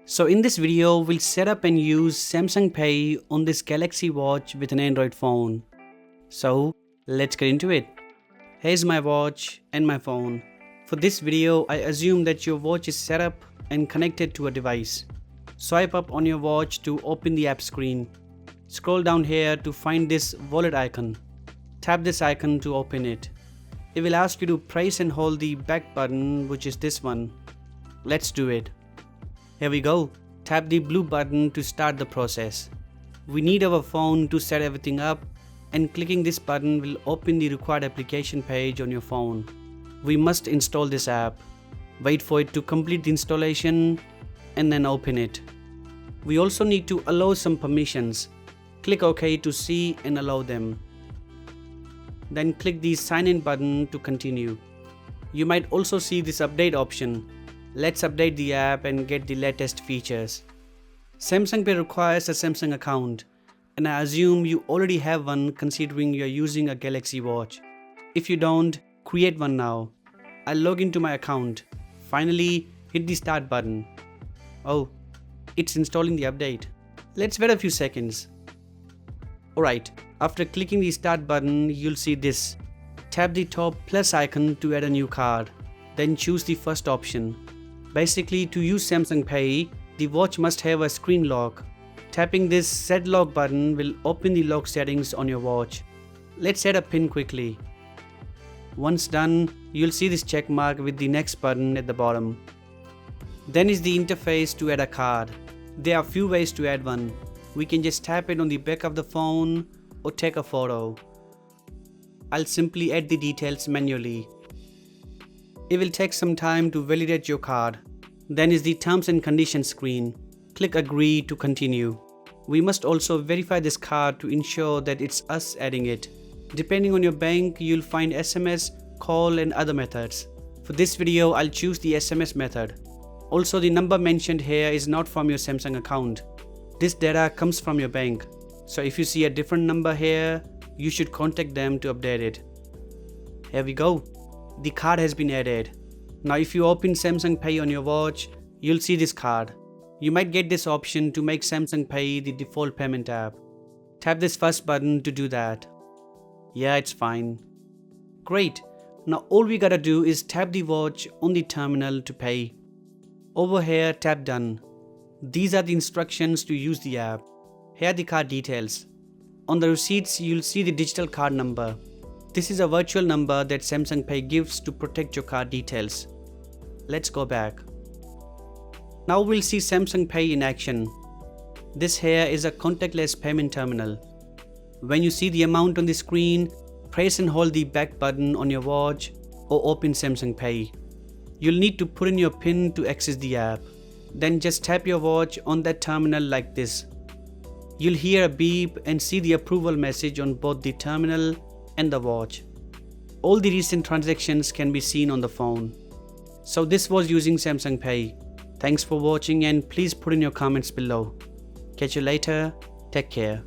So in this video, we'll set up and use Samsung Pay on this Galaxy Watch with an Android phone. So let's get into it. Here's my watch and my phone. For this video, I assume that your watch is set up and connected to a device. Swipe up on your watch to open the app screen. Scroll down here to find this wallet icon. Tap this icon to open it. It will ask you to press and hold the back button, which is this one. Let's do it. Here we go. Tap the blue button to start the process. We need our phone to set everything up, and clicking this button will open the required application page on your phone. We must install this app. Wait for it to complete the installation and then open it. We also need to allow some permissions. Click OK to see and allow them. Then click the sign in button to continue. You might also see this update option. Let's update the app and get the latest features. Samsung Pay requires a Samsung account, and I assume you already have one considering you're using a Galaxy Watch. If you don't, create one now. I'll log into my account. Finally, hit the start button. Oh, it's installing the update. Let's wait a few seconds. Alright, after clicking the start button, you'll see this. Tap the top plus icon to add a new card. Then choose the first option. Basically, to use Samsung Pay, the watch must have a screen lock. Tapping this Set Lock button will open the lock settings on your watch. Let's set a pin quickly. Once done, you'll see this check mark with the next button at the bottom. Then is the interface to add a card. There are few ways to add one. We can just tap it on the back of the phone or take a photo. I'll simply add the details manually. It will take some time to validate your card. Then is the terms and conditions screen. Click agree to continue. We must also verify this card to ensure that it's us adding it. Depending on your bank, you'll find SMS, call and other methods. For this video, I'll choose the SMS method. Also, the number mentioned here is not from your Samsung account. This data comes from your bank. So if you see a different number here, you should contact them to update it. Here we go. The card has been added. Now if you open Samsung Pay on your watch, you'll see this card. You might get this option to make Samsung Pay the default payment app. Tap this first button to do that. Yeah, it's fine. Great. Now all we gotta do is tap the watch on the terminal to pay. Over here, tap done. These are the instructions to use the app. Here are the card details. On the receipts, you'll see the digital card number. This is a virtual number that Samsung Pay gives to protect your card details. Let's go back. Now we'll see Samsung Pay in action. This here is a contactless payment terminal. When you see the amount on the screen, press and hold the back button on your watch or open Samsung Pay. You'll need to put in your PIN to access the app. Then just tap your watch on that terminal like this. You'll hear a beep and see the approval message on both the terminal and the watch. All the recent transactions can be seen on the phone. So this was using Samsung Pay. Thanks for watching and please put in your comments below. Catch you later. Take care.